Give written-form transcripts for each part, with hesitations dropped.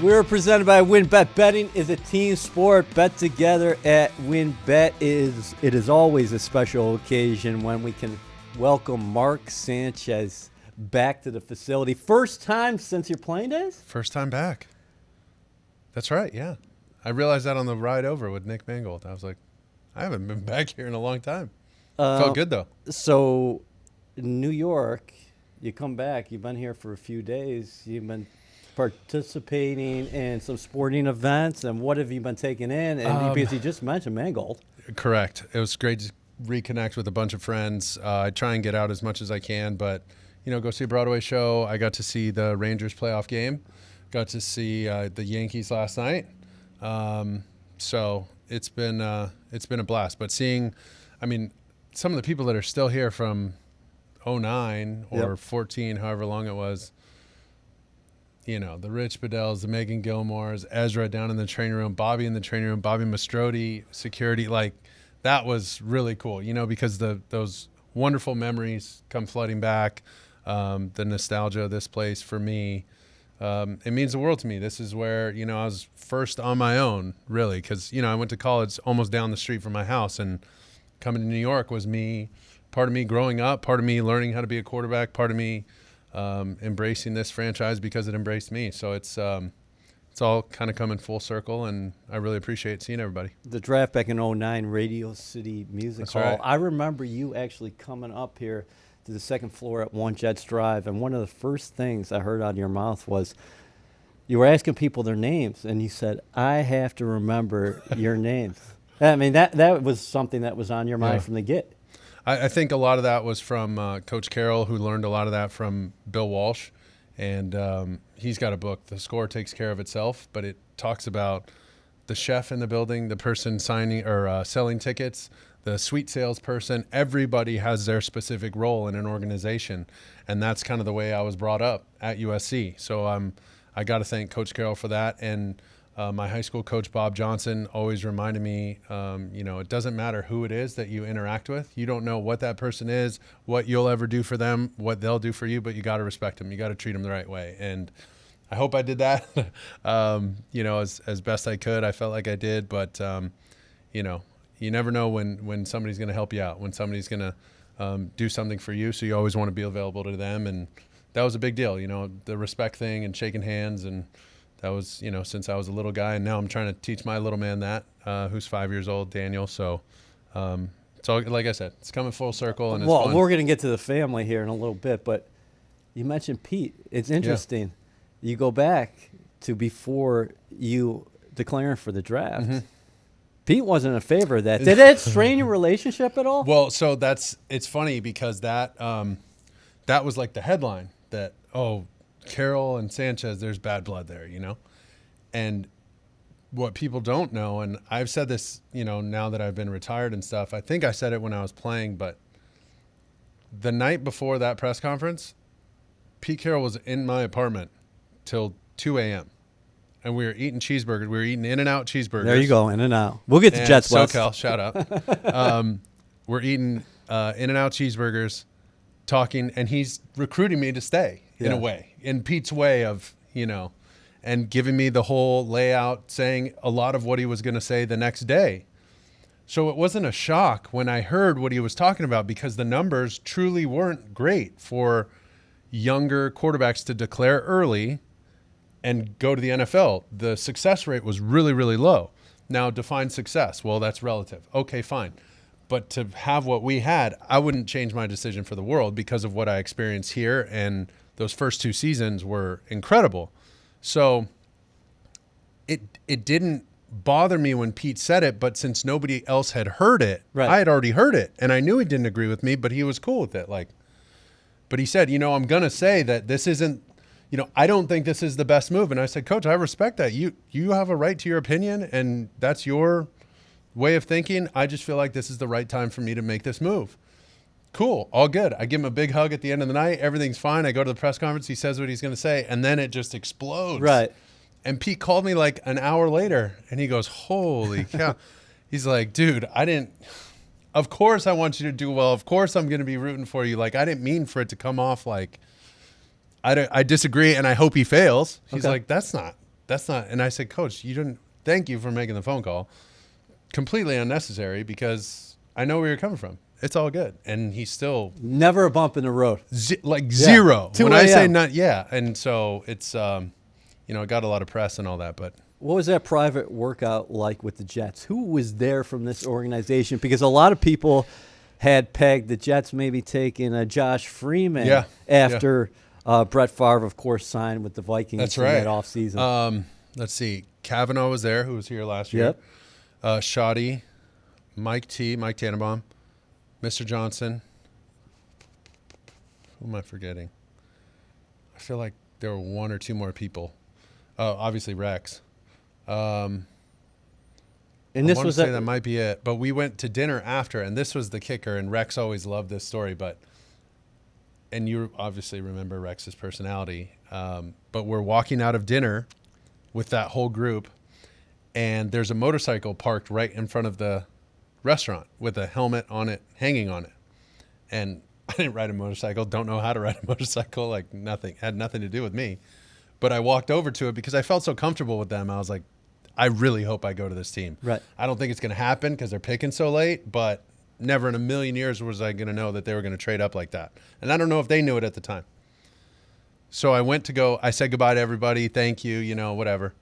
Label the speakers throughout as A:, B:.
A: We're presented by WinBet. Betting is a team sport. Bet together at WinBet. It is always a special occasion when we can welcome Mark Sanchez back to the facility. First time since your playing days?
B: First time back. That's right, yeah. I realized that on the ride over with Nick Mangold. I was like, I haven't been back here in a long time. Felt good, though.
A: So, New York, you come back. You've been here for a few days. You've been participating in some sporting events, and what have you been taking in? And because you just mentioned Mangold.
B: Correct. It was great to reconnect with a bunch of friends. I try and get out as much as I can, but go see a Broadway show. I got to see the Rangers playoff game. Got to see the Yankees last night. So it's been a blast. But seeing, some of the people that are still here from 2009 or 14, however long it was. The Rich Bedells, the Megan Gilmores, Ezra down in the training room, Bobby in the training room, Bobby Mastrodi, security. That was really cool, because those wonderful memories come flooding back. The nostalgia of this place for me, it means the world to me. This is where, I was first on my own, really, because, I went to college almost down the street from my house, and coming to New York was part of me growing up, part of me learning how to be a quarterback, part of me embracing this franchise because it embraced me. So it's all kind of coming full circle, and I really appreciate seeing everybody.
A: The draft back in 2009, Radio City Music Hall.
B: Right.
A: I remember you actually coming up here to the second floor at One Jets Drive, and one of the first things I heard out of your mouth was you were asking people their names, and you said, I have to remember your names. That was something that was on your mind from the get.
B: I think a lot of that was from Coach Carroll, who learned a lot of that from Bill Walsh. And he's got a book, The Score Takes Care of Itself, but it talks about the chef in the building, the person signing or selling tickets, the suite salesperson. Everybody has their specific role in an organization. And that's kind of the way I was brought up at USC. So I got to thank Coach Carroll for that. And my high school coach, Bob Johnson, always reminded me, it doesn't matter who it is that you interact with. You don't know what that person is, what you'll ever do for them, what they'll do for you, but you got to respect them. You got to treat them the right way. And I hope I did that, as best I could. I felt like I did, but, you never know when somebody's going to help you out, when somebody's going to do something for you. So you always want to be available to them. And that was a big deal, the respect thing and shaking hands. And that was, since I was a little guy, and now I'm trying to teach my little man that, who's 5 years old, Daniel. So, like I said, it's coming full circle, and it's fun.
A: We're going to get to the family here in a little bit, but you mentioned Pete. It's interesting. Yeah. You go back to before you declaring for the draft. Mm-hmm. Pete wasn't in favor of that. Did that strain your relationship at all?
B: Well, so it's funny because that was like the headline that, Carroll and Sanchez, there's bad blood there, And what people don't know, and I've said this, now that I've been retired and stuff, I think I said it when I was playing, but the night before that press conference, Pete Carroll was in my apartment till 2 a.m. And we were eating cheeseburgers. We were eating In-N-Out cheeseburgers.
A: There you go, In-N-Out. We'll get to Jets West.
B: SoCal, shout out. We're eating In-N-Out cheeseburgers, talking, and he's recruiting me to stay in a way. In Pete's way of, and giving me the whole layout, saying a lot of what he was going to say the next day. So it wasn't a shock when I heard what he was talking about, because the numbers truly weren't great for younger quarterbacks to declare early and go to the NFL. The success rate was really, really low. Now, define success. Well, that's relative. Okay, fine. But to have what we had, I wouldn't change my decision for the world because of what I experienced here, and those first 2 seasons were incredible. So it didn't bother me when Pete said it, but since nobody else had heard it, right. I had already heard it, and I knew he didn't agree with me, but he was cool with it. But he said, I'm going to say that this isn't, I don't think this is the best move. And I said, Coach, I respect that. You have a right to your opinion, and that's your way of thinking. I just feel like this is the right time for me to make this move. Cool, all good. I give him a big hug at the end of the night. Everything's fine. I go to the press conference. He says what he's going to say, and then it just explodes.
A: Right.
B: And Pete called me like an hour later, and he goes, holy cow. He's like, dude, of course I want you to do well. Of course I'm going to be rooting for you. I didn't mean for it to come off like I disagree, and I hope he fails. He's like, that's not that's not. And I said, Coach, you didn't. Thank you for making the phone call. Completely unnecessary because I know where you're coming from. It's all good. And he's still
A: Never a bump in the road.
B: zero.
A: 2
B: When I say
A: a.m..
B: not, yeah. And so it's, it got a lot of press and all that, but
A: What was that private workout like with the Jets? Who was there from this organization? Because a lot of people had pegged the Jets maybe taking a Josh Freeman after Brett Favre, of course, signed with the Vikings
B: that's
A: in
B: right.
A: that offseason.
B: Let's see. Kavanaugh was there, who was here last year.
A: Yep.
B: Shoddy, Mike Tannenbaum, Mr. Johnson. Who am I forgetting? I feel like there were one or two more people. Obviously Rex.
A: And this was
B: that might be it. But we went to dinner after, and this was the kicker. And Rex always loved this story, and you obviously remember Rex's personality. But we're walking out of dinner with that whole group, and there's a motorcycle parked right in front of the restaurant with a helmet on it, hanging on it. And I didn't ride a motorcycle, don't know how to ride a motorcycle, like nothing, had nothing to do with me. But I walked over to it because I felt so comfortable with them. I was like, I really hope I go to this team.
A: Right.
B: I don't think it's going to happen because they're picking so late, but never in a million years was I going to know that they were going to trade up like that. And I don't know if they knew it at the time. So I went to go, I said goodbye to everybody. Thank you, whatever.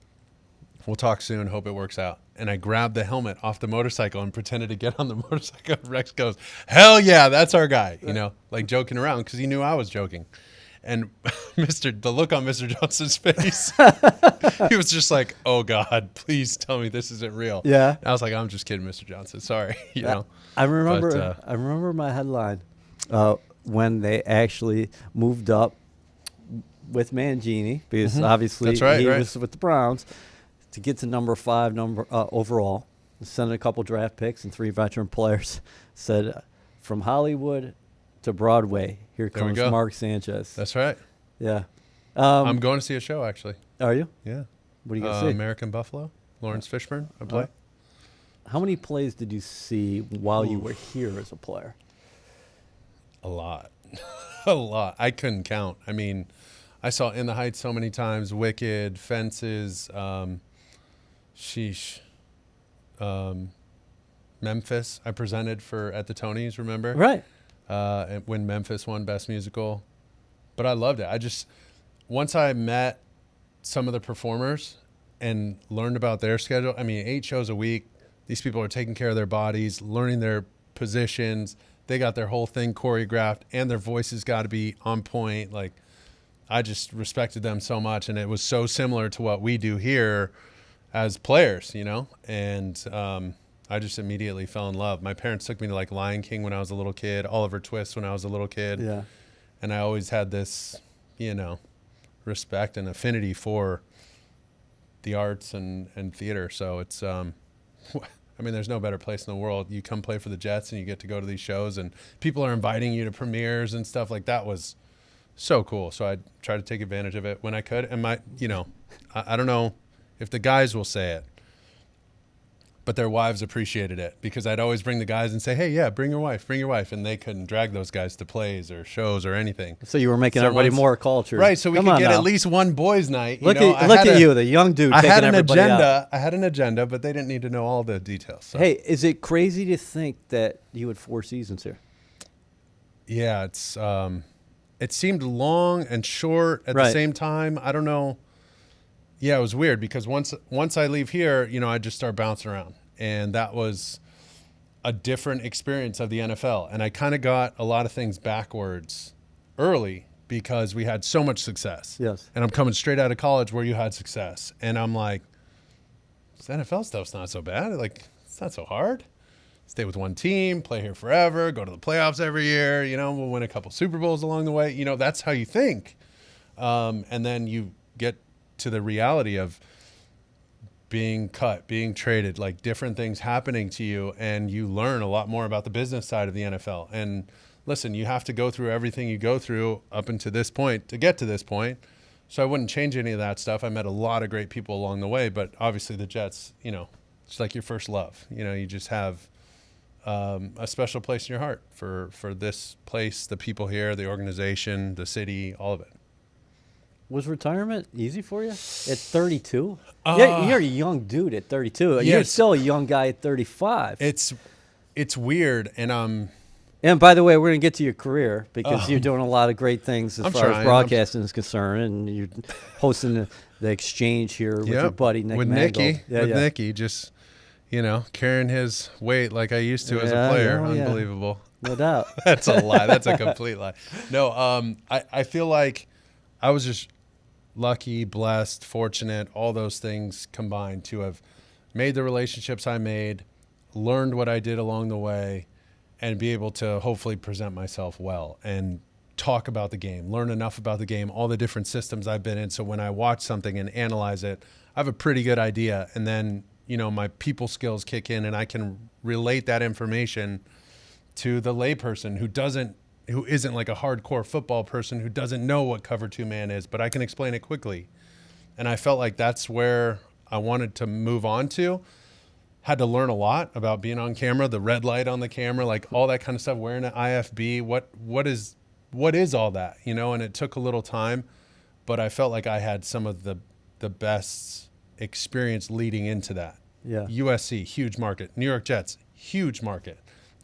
B: We'll talk soon. Hope it works out. And I grabbed the helmet off the motorcycle and pretended to get on the motorcycle. Rex goes, hell yeah, that's our guy, like joking around because he knew I was joking. And the look on Mr. Johnson's face, he was just like, oh, God, please tell me this isn't real.
A: Yeah.
B: I was like, I'm just kidding, Mr. Johnson. Sorry.
A: I remember my headline when they actually moved up with Mangini, because obviously he was with the Browns, to get to number 5 overall, sent a couple draft picks and 3 veteran players, said from Hollywood to Broadway, here comes Mark Sanchez.
B: That's right.
A: Yeah.
B: I'm going to see a show, actually.
A: Are you?
B: Yeah.
A: What are you going to see?
B: American Buffalo, Lawrence Fishburne, I play.
A: How many plays did you see while you were here as a player?
B: A lot. A lot. I couldn't count. I mean, I saw In the Heights so many times, Wicked, Fences, Memphis. I presented at the Tonys, remember?
A: Right.
B: When Memphis won Best Musical. But I loved it. Once I met some of the performers and learned about their schedule, 8 shows a week. These people are taking care of their bodies, learning their positions. They got their whole thing choreographed, and their voices got to be on point. Like, I just respected them so much, and it was so similar to what we do here as players, And I just immediately fell in love. My parents took me to like Lion King when I was a little kid, Oliver Twist when I was a little kid.
A: Yeah.
B: And I always had this, respect and affinity for the arts and theater. So it's, there's no better place in the world. You come play for the Jets and you get to go to these shows and people are inviting you to premieres and stuff like that. Was so cool. So I tried to take advantage of it when I could. And I don't know if the guys will say it, but their wives appreciated it because I'd always bring the guys and say, hey, yeah, bring your wife. And they couldn't drag those guys to plays or shows or anything.
A: So you were making everybody more cultured.
B: Right, so we could get at least one boys' night.
A: Look at you, the young dude taking everybody out.
B: I had an agenda, but they didn't need to know all the details. So.
A: Hey, is it crazy to think that you had 4 seasons here?
B: Yeah, it seemed long and short at the same time. I don't know. Yeah, it was weird because once I leave here, I just start bouncing around. And that was a different experience of the NFL. And I kind of got a lot of things backwards early because we had so much success.
A: Yes.
B: And I'm coming straight out of college where you had success. And I'm like, this NFL stuff's not so bad. Like, it's not so hard. Stay with one team, play here forever, go to the playoffs every year. We'll win a couple Super Bowls along the way. That's how you think. And then you get to the reality of being cut, being traded, like different things happening to you, and you learn a lot more about the business side of the NFL. And listen, you have to go through everything you go through up until this point to get to this point. So I wouldn't change any of that stuff. I met a lot of great people along the way, but obviously the Jets, it's like your first love. You just have a special place in your heart for this place, the people here, the organization, the city, all of it.
A: Was retirement easy for you at 32? You're a young dude at 32. You're still a young guy at 35.
B: It's weird, and
A: And by the way, we're going to get to your career because you're doing a lot of great things as
B: I'm
A: far
B: trying.
A: as broadcasting is concerned, and you're hosting the exchange here with your buddy Nick Mangold.
B: Nicky, just carrying his weight like I used to as a player. Unbelievable.
A: No doubt.
B: That's a lie. That's a complete lie. No, I feel like I was just lucky, blessed, fortunate, all those things combined to have made the relationships I made, learned what I did along the way, and be able to hopefully present myself well and talk about the game, learn enough about the game, all the different systems I've been in. So when I watch something and analyze it, I have a pretty good idea. And then, my people skills kick in and I can relate that information to the layperson who isn't like a hardcore football person, who doesn't know what cover 2 man is, but I can explain it quickly. And I felt like that's where I wanted to move on to. Had to learn a lot about being on camera, the red light on the camera, like all that kind of stuff, wearing an IFB, what is all that, and it took a little time, but I felt like I had some of the best experience leading into that.
A: Yeah.
B: USC, huge market. New York Jets, huge market.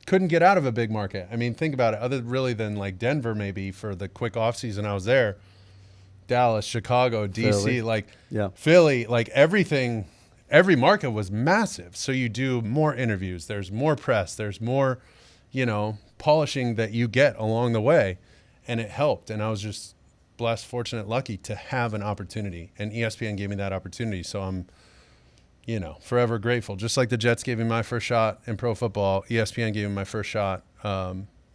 B: Couldn't get out of a big market. I mean, think about it, other really than like Denver maybe for the quick offseason I was there. Dallas, Chicago, DC, Philly, like everything. Every market was massive. So you do more interviews. There's more press. There's more, polishing that you get along the way. And it helped. And I was just blessed, fortunate, lucky to have an opportunity. And ESPN gave me that opportunity. So I'm, forever grateful. Just like the Jets gave me my first shot in pro football, ESPN gave me my first shot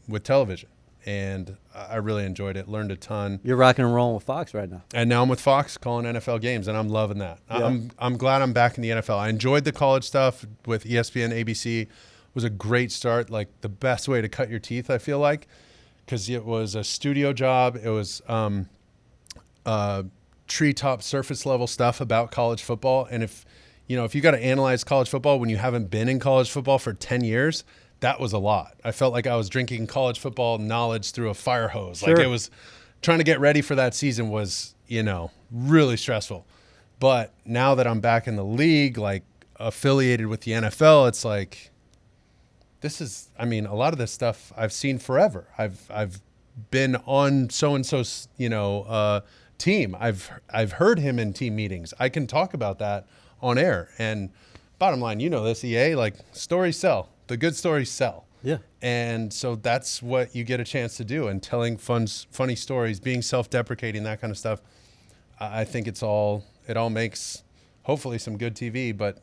B: with television. And I really enjoyed it, learned a ton.
A: You're rocking and rolling with Fox right now.
B: And now I'm with Fox calling NFL games, and I'm loving that. Yeah. I'm glad I'm back in the NFL. I enjoyed the college stuff with ESPN, ABC. It was a great start, like the best way to cut your teeth, I feel like, because it was a studio job. It was treetop surface level stuff about college football. And if you got to analyze college football when you haven't been in college football for 10 years, that was a lot. I felt like I was drinking college football knowledge through a fire hose.
A: Sure.
B: Like it was trying to get ready for that season was, really stressful. But now that I'm back in the league, like affiliated with the NFL, it's like, a lot of this stuff I've seen forever. I've been on so-and-so's, team. I've heard him in team meetings. I can talk about that on air. And bottom line, this EA, like stories sell. The good stories sell.
A: Yeah.
B: And so that's what you get a chance to do. And telling funny stories, being self-deprecating, that kind of stuff. I think it all makes hopefully some good TV. But,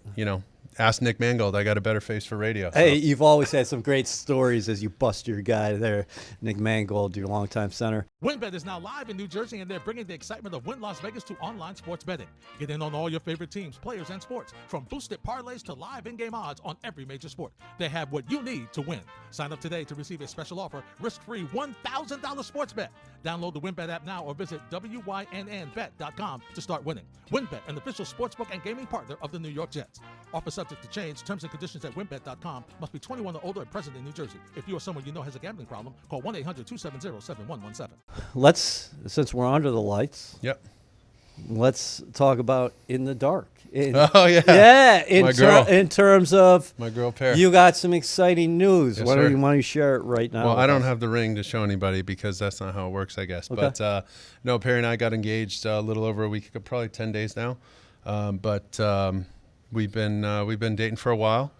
B: ask Nick Mangold. I got a better face for radio.
A: Hey, you've always had some great stories as you bust your guy there, Nick Mangold, your longtime center.
C: WynnBET is now live in New Jersey, and they're bringing the excitement of Wynn Las Vegas to online sports betting. Get in on all your favorite teams, players, and sports, from boosted parlays to live in-game odds on every major sport. They have what you need to win. Sign up today to receive a special offer, risk-free $1,000 sports bet. Download the WynnBET app now or visit WYNNBet.com to start winning. WynnBET, an official sportsbook and gaming partner of the New York Jets. Offer subject to change. Terms and conditions at WynnBET.com. Must be 21 or older and present in New Jersey. If you or someone you know has a gambling problem, call 1-800-270-7117.
A: Since we're under the lights,
B: Yep.
A: Let's talk about In the Dark.
B: Oh, yeah.
A: Yeah.
B: In
A: terms of
B: my girl, Perry.
A: You got some exciting news.
B: Yes,
A: Why
B: sir.
A: don't you share it right now?
B: Well, I don't have the ring to show anybody because that's not how it works, I guess.
A: Okay.
B: But no, Perry and I got engaged a little over a week ago, probably 10 days now. We've been dating for a while,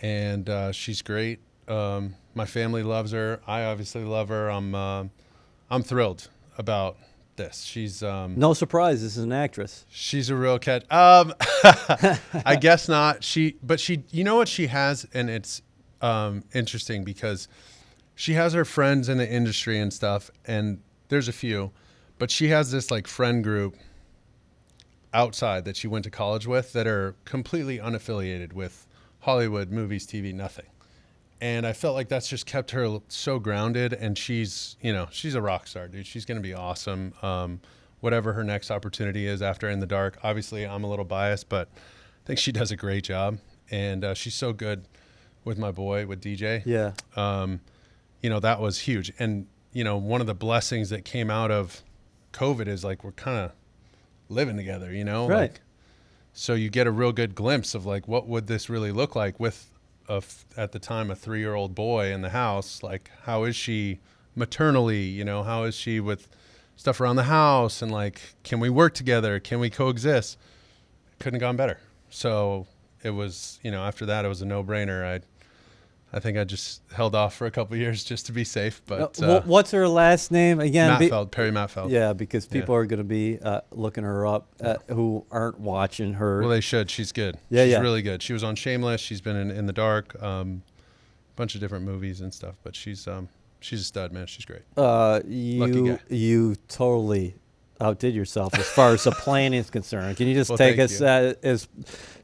B: and she's great. My family loves her. I obviously love her. I'm thrilled about this. She's
A: no surprise. This is an actress.
B: She's a real catch. I guess not. But you know what she has, and it's interesting because she has her friends in the industry and stuff, and there's a few, but she has this like friend group outside that she went to college with that are completely unaffiliated with Hollywood, movies, TV, nothing. And I felt like that's just kept her so grounded, and she's a rock star, dude. She's going to be awesome. Whatever her next opportunity is after In the Dark. Obviously, I'm a little biased, but I think she does a great job. And she's so good with my boy, with DJ.
A: Yeah.
B: That was huge. And, one of the blessings that came out of COVID is like we're kind of living together, you know?
A: Right.
B: Like, so you get a real good glimpse of like, what would this really look like with at the time, a 3-year-old boy in the house? Like, how is she maternally, you know, how is she with stuff around the house? And like, can we work together? Can we coexist? Couldn't have gone better. So it was, you know, after that, it was a no-brainer. I think I just held off for a couple of years just to be safe. But
A: what's her last name again?
B: Mattfeld, Perry Mattfeld.
A: Yeah, because people are going to be looking her up who aren't watching her.
B: Well, they should. She's good.
A: Yeah,
B: she's
A: yeah.
B: really good. She was on Shameless. She's been in The Dark, bunch of different movies and stuff. But she's a stud, man. She's great. Lucky guy.
A: You totally outdid yourself as far as the planning is concerned. Can you just
B: Well,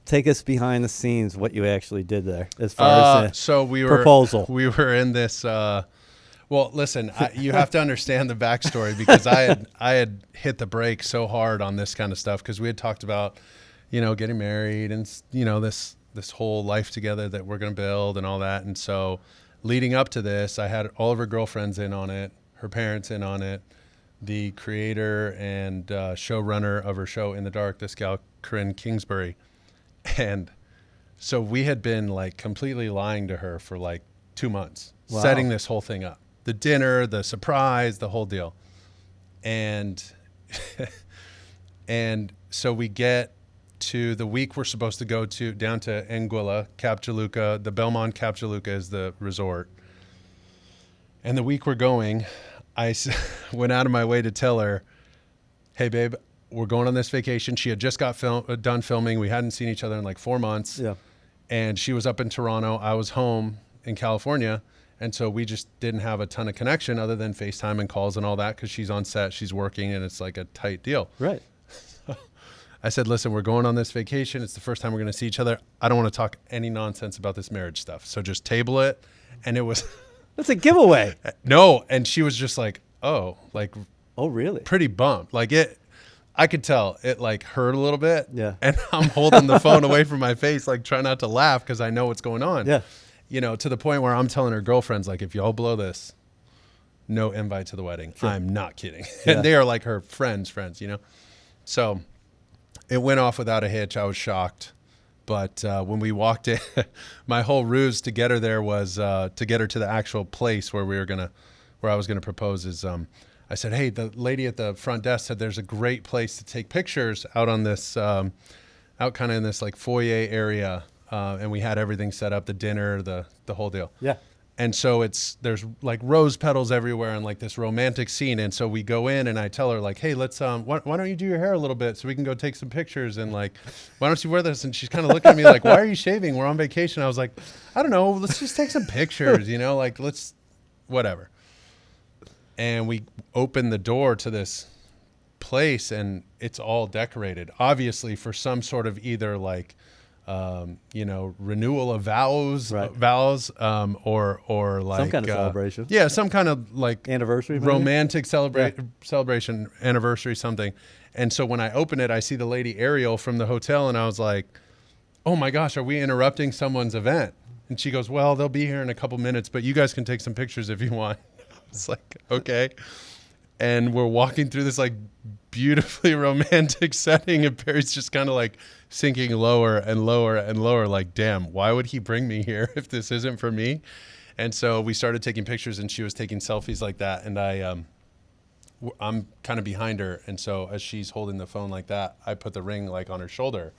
A: take us behind the scenes what you actually did there as far as
B: so we were
A: proposal?
B: We were in this. Well, listen, you have to understand the backstory because I had hit the brake so hard on this kind of stuff because we had talked about, you know, getting married and, you know, this whole life together that we're going to build and all that. And so leading up to this, I had all of her girlfriends in on it, her parents in on it, the creator and showrunner of her show In the Dark, this gal, Corinne Kingsbury. And so we had been like completely lying to her for like 2 months, setting this whole thing up. The dinner, the surprise, the whole deal. And and so we get to the week we're supposed to go down to Anguilla, Cap Juluca. The Belmont Cap Juluca is the resort. And the week we're going, I went out of my way to tell her, hey, babe, we're going on this vacation. She had just got done filming. We hadn't seen each other in like 4 months.
A: Yeah.
B: And she was up in Toronto. I was home in California. And so we just didn't have a ton of connection other than FaceTime and calls and all that because she's on set, she's working, and it's like a tight deal.
A: Right.
B: I said, listen, we're going on this vacation. It's the first time we're going to see each other. I don't want to talk any nonsense about this marriage stuff. So just table it. And it was...
A: That's a giveaway.
B: No. And she was just like, oh, like...
A: Oh, really?
B: Pretty bummed. Like I could tell it like hurt a little bit.
A: Yeah.
B: And I'm holding the phone away from my face, like trying not to laugh because I know what's going on.
A: Yeah.
B: You know, to the point where I'm telling her girlfriends, like, if y'all blow this, no invite to the wedding. Sure. I'm not kidding.
A: Yeah.
B: And they are like her friends, you know? So it went off without a hitch. I was shocked. But when we walked in, my whole ruse to get her there was to get her to the actual place where I was going to propose is, I said, hey, the lady at the front desk said there's a great place to take pictures out on this, out kind of in this like foyer area. And we had everything set up, the dinner, the whole deal.
A: Yeah.
B: And so there's like rose petals everywhere and like this romantic scene. And so we go in and I tell her like, hey, let's, why don't you do your hair a little bit so we can go take some pictures and like, why don't you wear this? And she's kind of looking at me like, why are you shaving? We're on vacation. I was like, I don't know. Let's just take some pictures, you know, like let's, whatever. And we open the door to this place and it's all decorated, obviously for some sort of either like, you know, renewal of vows, or like
A: some kind of celebration.
B: Yeah, some kind of like
A: anniversary, maybe?
B: Romantic celebration, anniversary, something. And so when I open it, I see the lady Ariel from the hotel, and I was like, "Oh my gosh, are we interrupting someone's event?" And she goes, "Well, they'll be here in a couple minutes, but you guys can take some pictures if you want." It's like, okay. And we're walking through this like beautifully romantic setting, and Perry's just kind of like sinking lower and lower and lower. Like, damn, why would he bring me here if this isn't for me? And so we started taking pictures, and she was taking selfies like that. And I'm kind of behind her. And so as she's holding the phone like that, I put the ring like on her shoulder.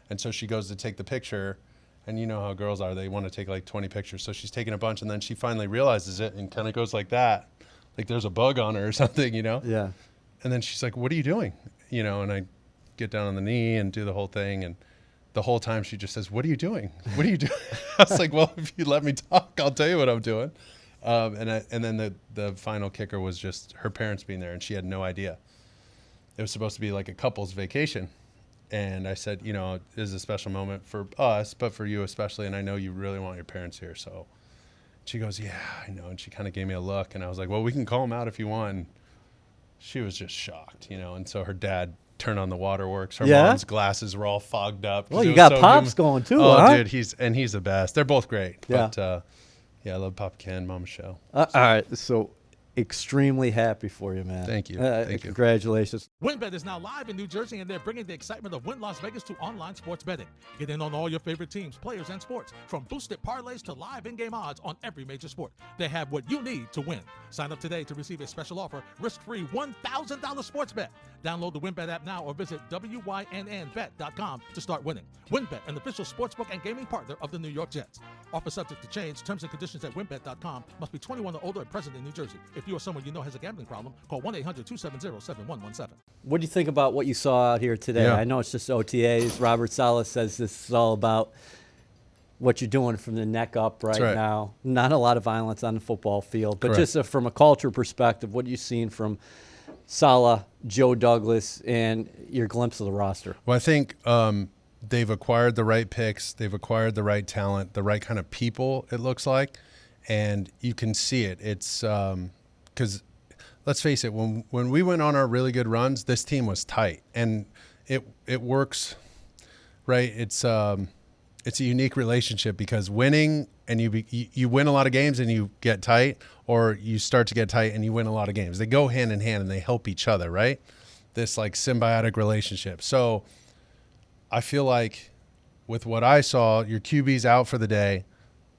B: And so she goes to take the picture. And you know how girls are, they want to take like 20 pictures. So she's taking a bunch, and then she finally realizes it and kind of goes like that. Like there's a bug on her or something, you know?
A: Yeah.
B: And then she's like, what are you doing? You know, and I get down on the knee and do the whole thing. And the whole time she just says, what are you doing? What are you doing? I was like, well, if you let me talk, I'll tell you what I'm doing. And then the final kicker was just her parents being there, and she had no idea. It was supposed to be like a couple's vacation. And I said, you know, this is a special moment for us, but for you especially. And I know you really want your parents here. So she goes, yeah, I know. And she kind of gave me a look. And I was like, well, we can call them out if you want. And she was just shocked, you know. And so her dad turned on the waterworks. Her mom's glasses were all fogged up.
A: Well, you got Pops going too,
B: oh,
A: huh?
B: dude, he's the best. They're both great.
A: Yeah.
B: But, yeah, I love Papa Ken, Mama Show.
A: All right. So extremely happy for you, man.
B: Thank you. Thank you.
A: Congratulations.
C: WynnBET is now live in New Jersey, and they're bringing the excitement of Wynn Las Vegas to online sports betting. Get in on all your favorite teams, players, and sports, from boosted parlays to live in-game odds on every major sport. They have what you need to win. Sign up today to receive a special offer, risk-free $1,000 sports bet. Download the WynnBET app now or visit wynnbet.com to start winning. WynnBET, an official sportsbook and gaming partner of the New York Jets. Offer subject to change. Terms and conditions at wynnbet.com. Must be 21 or older and present in New Jersey. If you or someone you know has a gambling problem, call 1-800-270-7117.
A: What do you think about what you saw out here today?
B: Yeah.
A: I know it's just OTAs. Robert Saleh says this is all about what you're doing from the neck up right now. Not a lot of violence on the football field, but just from a culture perspective, what you've seen from Saleh, Joe Douglas, and your glimpse of the roster.
B: Well, I think they've acquired the right picks. They've acquired the right talent, the right kind of people, it looks like. And you can see it. It's because let's face it, when we went on our really good runs, this team was tight. And it works, right? It's a unique relationship because winning and you win a lot of games and you get tight, or you start to get tight and you win a lot of games. They go hand in hand and they help each other, right? This like symbiotic relationship. So I feel like with what I saw, your QB's out for the day,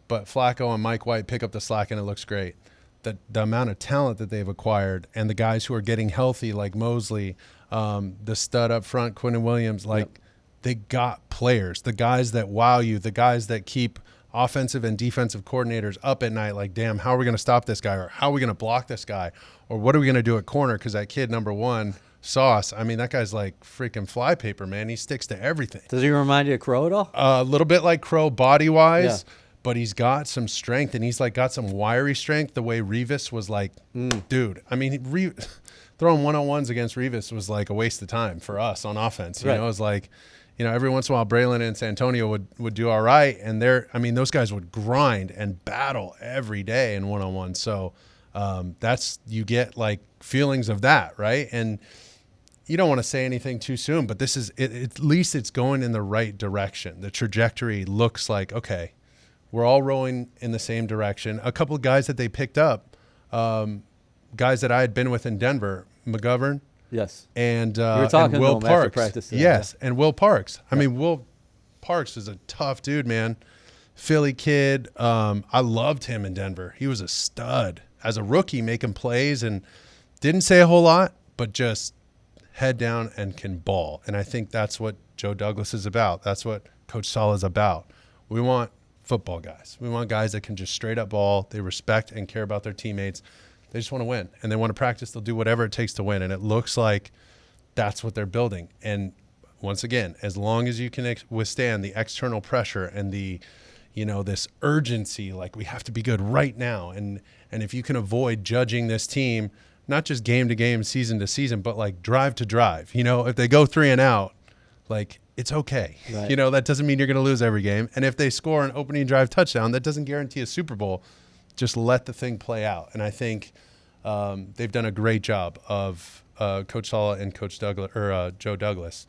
B: but Flacco and Mike White pick up the slack and it looks great. The amount of talent that they've acquired and the guys who are getting healthy like Mosley, the stud up front, Quinnen Williams, like they got players, the guys that wow you, the guys that keep offensive and defensive coordinators up at night like, damn, how are we going to stop this guy, or how are we going to block this guy, or what are we going to do at corner because that kid number one, Sauce, I mean, that guy's like freaking flypaper, man. He sticks to everything.
A: Does he remind you of Crow at all?
B: A little bit like Crow body-wise, but he's got some strength, and he's like got some wiry strength the way Revis was like, dude. I mean, throwing one-on-ones against Revis was like a waste of time for us on offense. You know, it was like, you know, every once in a while Braylon and Santonio would do all right, and those guys would grind and battle every day in one-on-one. So you get like feelings of that, right? And you don't want to say anything too soon, but this is at least it's going in the right direction. The trajectory looks like, okay, we're all rowing in the same direction. A couple of guys that they picked up, guys that I had been with in Denver, McGovern, and
A: you were talking
B: and Will
A: to him after
B: Parks,
A: practice today,
B: and Will Parks. I mean, Will Parks is a tough dude, man. Philly kid. I loved him in Denver. He was a stud as a rookie, making plays and didn't say a whole lot, but just head down and can ball. And I think that's what Joe Douglas is about. That's what Coach Saleh is about. We want football guys. We want guys that can just straight up ball. They respect and care about their teammates. They just want to win, and they want to practice. They'll do whatever it takes to win. And it looks like that's what they're building. And once again, as long as you can withstand the external pressure and the, you know, this urgency, like we have to be good right now. And if you can avoid judging this team, not just game to game, season to season, but like drive to drive, you know, if they go 3 and out, like it's okay.
A: Right.
B: You know, that doesn't mean you're going to lose every game. And if they score an opening drive touchdown, that doesn't guarantee a Super Bowl. Just let the thing play out. And I think they've done a great job of Coach Saleh and Coach Douglas or Joe Douglas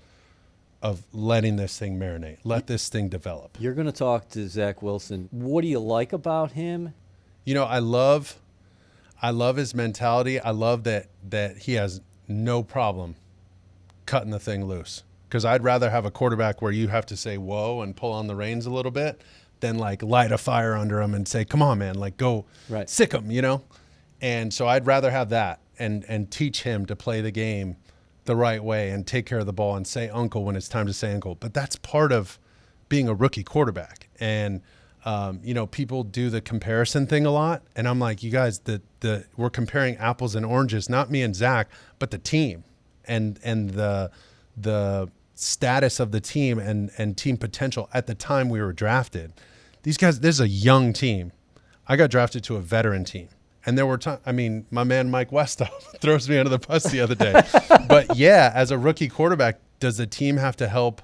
B: of letting this thing marinate, let this thing develop.
A: You're going to talk to Zach Wilson. What do you like about him?
B: You know, I love his mentality. I love that he has no problem cutting the thing loose. Because I'd rather have a quarterback where you have to say whoa and pull on the reins a little bit than like light a fire under him and say, come on, man, like go sick him, you know? And so I'd rather have that and teach him to play the game the right way and take care of the ball and say uncle when it's time to say uncle. But that's part of being a rookie quarterback. And you know, people do the comparison thing a lot, and I'm like, you guys, we're comparing apples and oranges, not me and Zach, but the team and the status of the team and team potential at the time we were drafted. These guys, this is a young team. I got drafted to a veteran team, and there were times. I mean, my man Mike Westhoff throws me under the bus the other day. But yeah, as a rookie quarterback, does the team have to help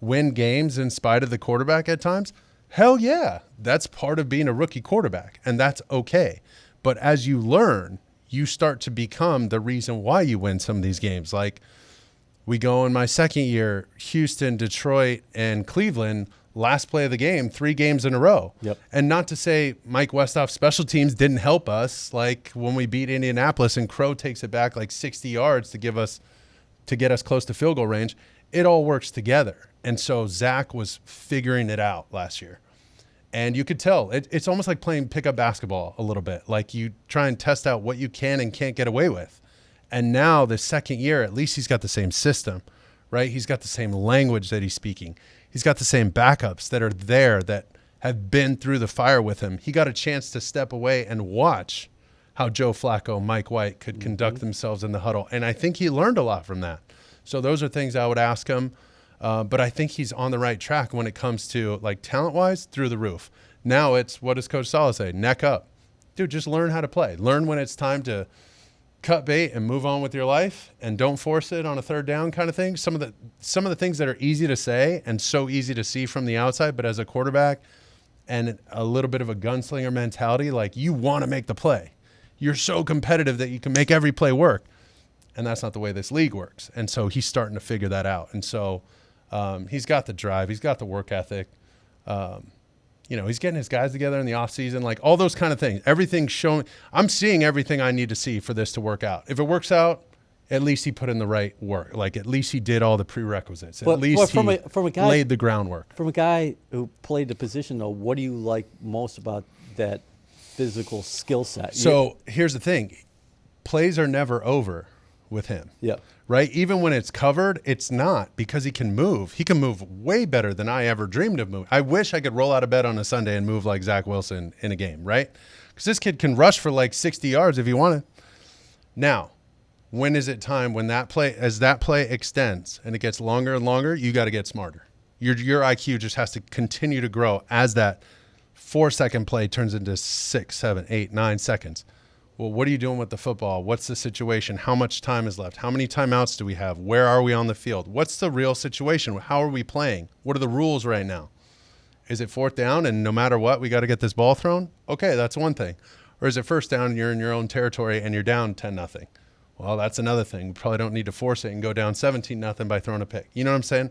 B: win games in spite of the quarterback at times? Hell yeah, that's part of being a rookie quarterback, and that's okay. But as you learn, you start to become the reason why you win some of these games. Like we go in my second year, Houston, Detroit, and Cleveland last play of the game 3 games in a row.
A: Yep.
B: And not to say Mike Westhoff's special teams didn't help us, like when we beat Indianapolis and Crow takes it back like 60 yards to get us close to field goal range. It all works together. And so Zach was figuring it out last year. And you could tell it's almost like playing pickup basketball a little bit. Like you try and test out what you can and can't get away with. And now the second year, at least he's got the same system, right? He's got the same language that he's speaking. He's got the same backups that are there that have been through the fire with him. He got a chance to step away and watch how Joe Flacco, Mike White could conduct themselves in the huddle. And I think he learned a lot from that. So those are things I would ask him. But I think he's on the right track when it comes to like talent-wise, through the roof. Now it's, what does Coach Saleh say? Neck up. Dude, just learn how to play. Learn when it's time to cut bait and move on with your life, and don't force it on a third down kind of thing. Some of the things that are easy to say and so easy to see from the outside, but as a quarterback and a little bit of a gunslinger mentality, like you want to make the play. You're so competitive that you can make every play work. And that's not the way this league works. And so he's starting to figure that out. And so he's got the drive. He's got the work ethic. He's getting his guys together in the offseason, like all those kind of things. Everything's showing. I'm seeing everything I need to see for this to work out. If it works out, at least he put in the right work. Like at least he did all the prerequisites. At least he laid the groundwork.
A: From a guy who played the position, though, what do you like most about that physical skill set?
B: So here's the thing. Plays are never over with him.
A: Yeah.
B: Right? Even when it's covered, it's not, because he can move. He can move way better than I ever dreamed of moving. I wish I could roll out of bed on a Sunday and move like Zach Wilson in a game, right? Because this kid can rush for like 60 yards if he wanted. Now, when is it time when as that play extends and it gets longer and longer, you got to get smarter. Your IQ just has to continue to grow as that 4-second play turns into 6, 7, 8, 9 seconds. Well, what are you doing with the football? What's the situation? How much time is left? How many timeouts do we have? Where are we on the field? What's the real situation? How are we playing? What are the rules right now? Is it 4th down and no matter what, we got to get this ball thrown? Okay, that's one thing. Or is it 1st down and you're in your own territory and you're down 10-0? Well, that's another thing. We probably don't need to force it and go down 17-0 by throwing a pick. You know what I'm saying?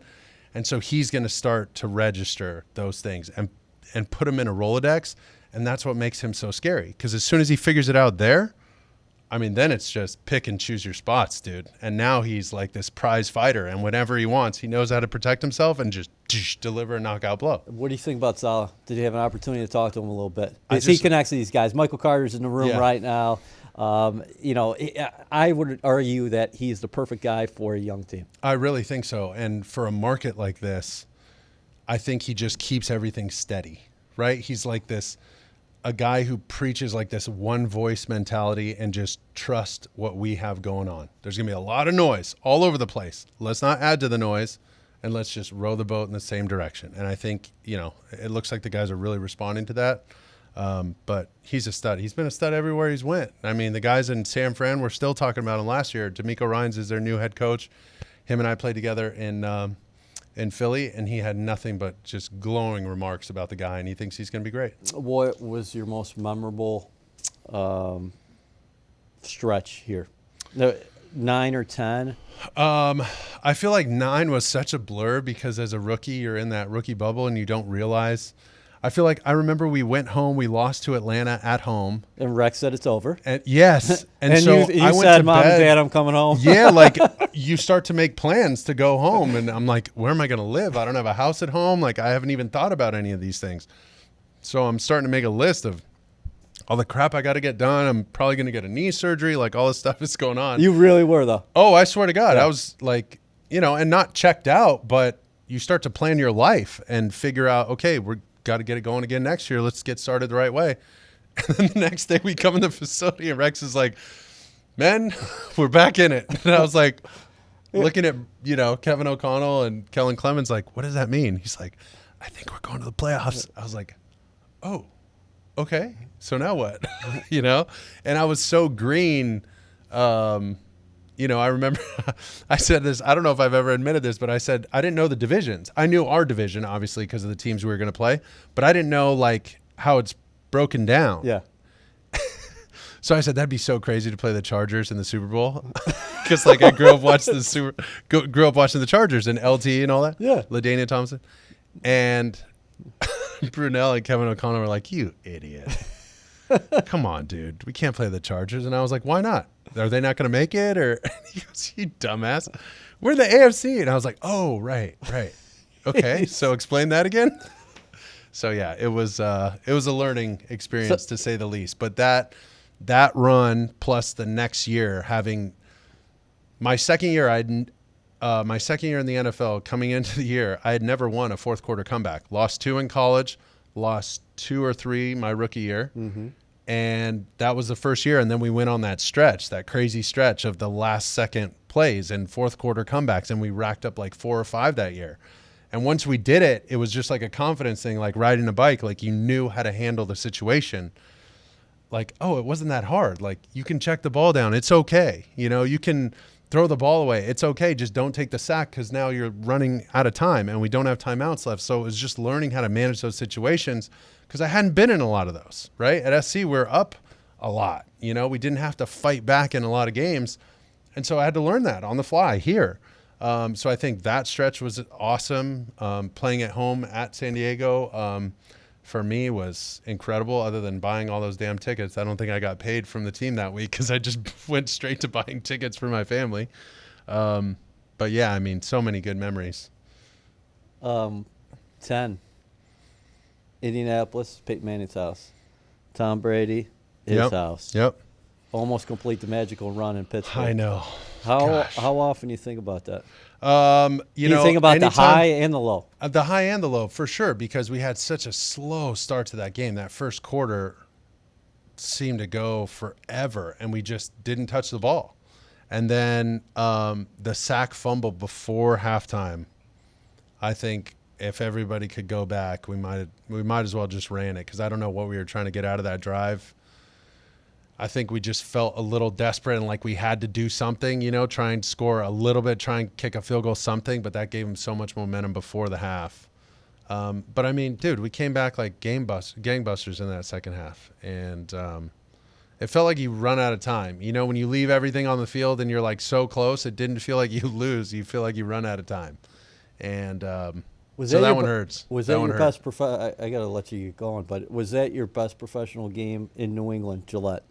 B: And so he's going to start to register those things and put them in a Rolodex. And that's what makes him so scary. Because as soon as he figures it out there, I mean, then it's just pick and choose your spots, dude. And now he's like this prize fighter. And whenever he wants, he knows how to protect himself and just deliver a knockout blow.
A: What do you think about Saleh? Did you have an opportunity to talk to him a little bit? Because he connects to these guys. Michael Carter's in the room right now. I would argue that he's the perfect guy for a young team.
B: I really think so. And for a market like this, I think he just keeps everything steady, right? He's like a guy who preaches like this one voice mentality and just trust what we have going on. There's going to be a lot of noise all over the place. Let's not add to the noise, and let's just row the boat in the same direction. And I think, it looks like the guys are really responding to that. But he's a stud. He's been a stud everywhere he's went. I mean, the guys in San Fran, we're still talking about him last year. D'Amico Ryans is their new head coach. Him and I played together in Philly, and he had nothing but just glowing remarks about the guy, and he thinks he's going to be great.
A: What was your most memorable stretch here? 9 or 10?
B: I feel like 9 was such a blur because as a rookie, you're in that rookie bubble and you don't realize. I feel like I remember we went home, we lost to Atlanta at home.
A: And Rex said it's over.
B: And yes.
A: And
B: so
A: you
B: I went
A: said,
B: to
A: Mom
B: bed.
A: and Dad, I'm coming home.
B: Yeah, like you start to make plans to go home. And I'm like, where am I going to live? I don't have a house at home. Like I haven't even thought about any of these things. So I'm starting to make a list of all the crap I got to get done. I'm probably going to get a knee surgery. Like all this stuff is going on.
A: You really were, though.
B: Oh, I swear to God. Yeah. I was like, and not checked out, but you start to plan your life and figure out, okay, we're got to get it going again next year. Let's get started the right way. And then the next day we come in the facility and Rex is like, man, we're back in it. And I was like, looking at, Kevin O'Connell and Kellen Clemens, like, what does that mean? He's like, I think we're going to the playoffs. I was like, oh, okay. So now what? And I was so green. I remember I said this, I don't know if I've ever admitted this, but I said, I didn't know the divisions. I knew our division, obviously, because of the teams we were going to play, but I didn't know like how it's broken down.
A: Yeah.
B: So I said, that'd be so crazy to play the Chargers in the Super Bowl. Cause like I grew up watching the Chargers and LT and all that.
A: Yeah.
B: LaDainian Thompson. And Brunel and Kevin O'Connell were like, "You idiot! Come on, dude. We can't play the Chargers." And I was like, "Why not? Are they not going to make it?" Or he goes, "You dumbass. We're the AFC." And I was like, "Oh, right. Okay, so explain that again." So yeah, it was a learning experience to say the least. But that run plus the next year, having my second year, my second year in the NFL, coming into the year, I had never won a fourth quarter comeback. Lost 2 in college, lost 2 or 3 my rookie year. Mm-hmm. And that was the first year. And then we went on that stretch, that crazy stretch of the last second plays and fourth quarter comebacks. And we racked up like 4 or 5 that year. And once we did it, it was just like a confidence thing, like riding a bike, like you knew how to handle the situation. Like, oh, it wasn't that hard. Like, you can check the ball down. It's okay. You can throw the ball away. It's okay. Just don't take the sack because now you're running out of time and we don't have timeouts left. So it was just learning how to manage those situations because I hadn't been in a lot of those, right? At SC, we're up a lot. We didn't have to fight back in a lot of games. And so I had to learn that on the fly here. So I think that stretch was awesome. Playing at home at San Diego for me was incredible. Other than buying all those damn tickets, I don't think I got paid from the team that week because I just went straight to buying tickets for my family. But yeah, I mean, so many good memories.
A: 10. Indianapolis, Peyton Manning's house. Tom Brady, his house.
B: Yep.
A: Almost complete the magical run in Pittsburgh.
B: I know.
A: How often do you think about that?
B: You
A: think about the high and the low?
B: The high and the low, for sure, because we had such a slow start to that game. That first quarter seemed to go forever, and we just didn't touch the ball. And then the sack fumble before halftime, I think if everybody could go back, we might as well just ran it because I don't know what we were trying to get out of that drive. I think we just felt a little desperate and like we had to do something, try and score a little bit, try and kick a field goal, something, but that gave them so much momentum before the half. But I mean, dude, we came back like gangbusters in that second half. And it felt like you run out of time. When you leave everything on the field and you're like so close, it didn't feel like you lose. You feel like you run out of time. And so that one hurts.
A: Was that your best I got to let you get going, but was that your best professional game in New England, Gillette?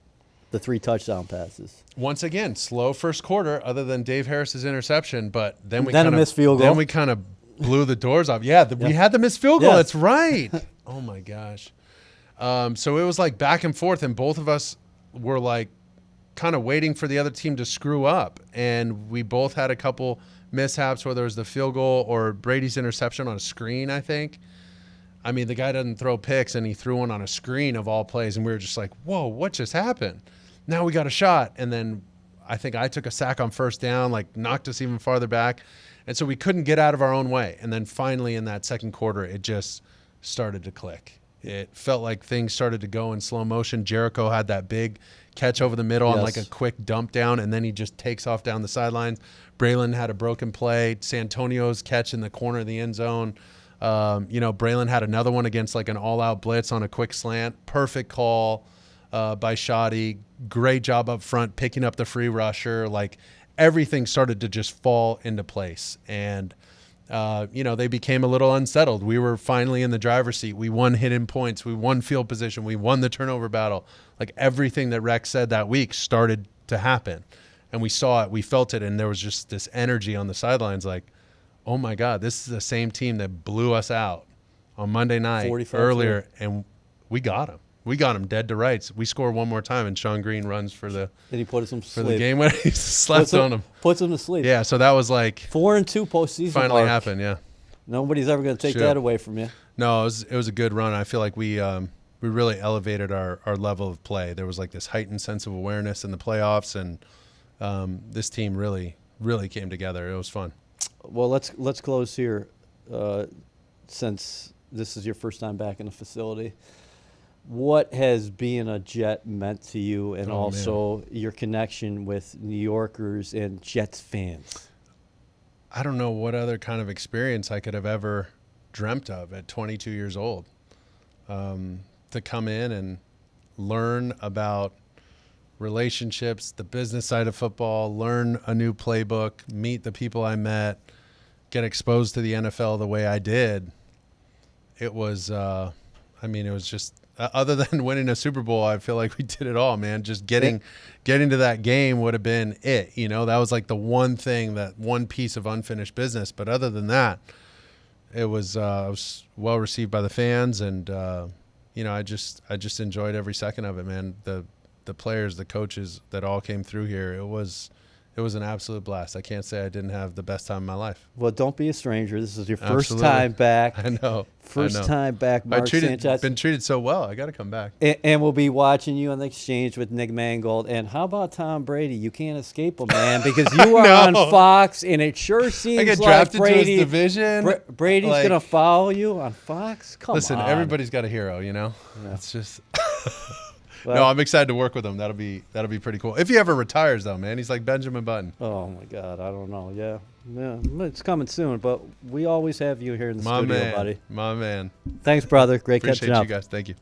A: The 3 touchdown passes.
B: Once again, slow first quarter, other than Dave Harris's interception, but then we
A: a missed field goal.
B: Then we kind of blew the doors off. Yeah, we had the missed field goal. That's right. Oh my gosh. So it was like back and forth, and both of us were like kind of waiting for the other team to screw up, and we both had a couple mishaps, whether it was the field goal or Brady's interception on a screen, I think. I mean, the guy doesn't throw picks, and he threw one on a screen of all plays, and we were just like, whoa, what just happened? Now we got a shot. And then I think I took a sack on first down, like knocked us even farther back. And so we couldn't get out of our own way. And then finally in that second quarter, it just started to click. It felt like things started to go in slow motion. Jericho had that big catch over the middle on like a quick dump down, and then he just takes off down the sidelines. Braylon had a broken play. Santonio's catch in the corner of the end zone. Braylon had another one against like an all-out blitz on a quick slant. Perfect call by Shoddy. Great job up front picking up the free rusher. Like everything started to just fall into place. And, they became a little unsettled. We were finally in the driver's seat. We won hidden points. We won field position. We won the turnover battle. Like everything that Rex said that week started to happen. And we saw it. We felt it. And there was just this energy on the sidelines like, oh, my God, this is the same team that blew us out on Monday night earlier, and we got them. We got him dead to rights. We score one more time, and Sean Green runs for the
A: and he put us
B: for the game when he slept on him.
A: Puts him to sleep.
B: Yeah, so that was like
A: 4-2 postseason.
B: Finally happened. Yeah,
A: nobody's ever going to take that away from you.
B: No, it was a good run. I feel like we really elevated our level of play. There was like this heightened sense of awareness in the playoffs, and this team really came together. It was fun.
A: Well, let's close here, since this is your first time back in the facility. What has being a Jet meant to you, and also your connection with New Yorkers and Jets fans?
B: I don't know what other kind of experience I could have ever dreamt of at 22 years old. To come in and learn about relationships, the business side of football, learn a new playbook, meet the people I met, get exposed to the NFL the way I did. it was, I mean, it was just, other than winning a Super Bowl, I feel like we did it all, man. Just getting to that game would have been it. You know, that was like the one thing, that one piece of unfinished business. But other than that, it was well received by the fans, and you know, I just enjoyed every second of it, man. The players, the coaches that all came through here, it was an absolute blast. I can't say I didn't have the best time of my life.
A: Well, don't be a stranger. This is your first
B: Absolutely.
A: time back.
B: I know.
A: First time back, Mark Sanchez.
B: Been treated so well. I got to come back.
A: And we'll be watching you on the exchange with Nick Mangold. And how about Tom Brady? You can't escape him, man, because you are on Fox, and it sure seems
B: I get
A: like
B: drafted
A: Brady,
B: to his division.
A: Brady's
B: like,
A: going to follow you on Fox? Come on.
B: Listen, everybody's got a hero, you know?
A: Yeah.
B: It's just
A: Well,
B: no, I'm excited to work with him. That'll be pretty cool. If he ever retires, though, man, he's like Benjamin Button.
A: oh, my God. I don't know. Yeah. It's coming soon, but we always have you here in the studio, buddy.
B: My man.
A: Thanks, brother. Great
B: Appreciate
A: catching up.
B: you guys. Thank you.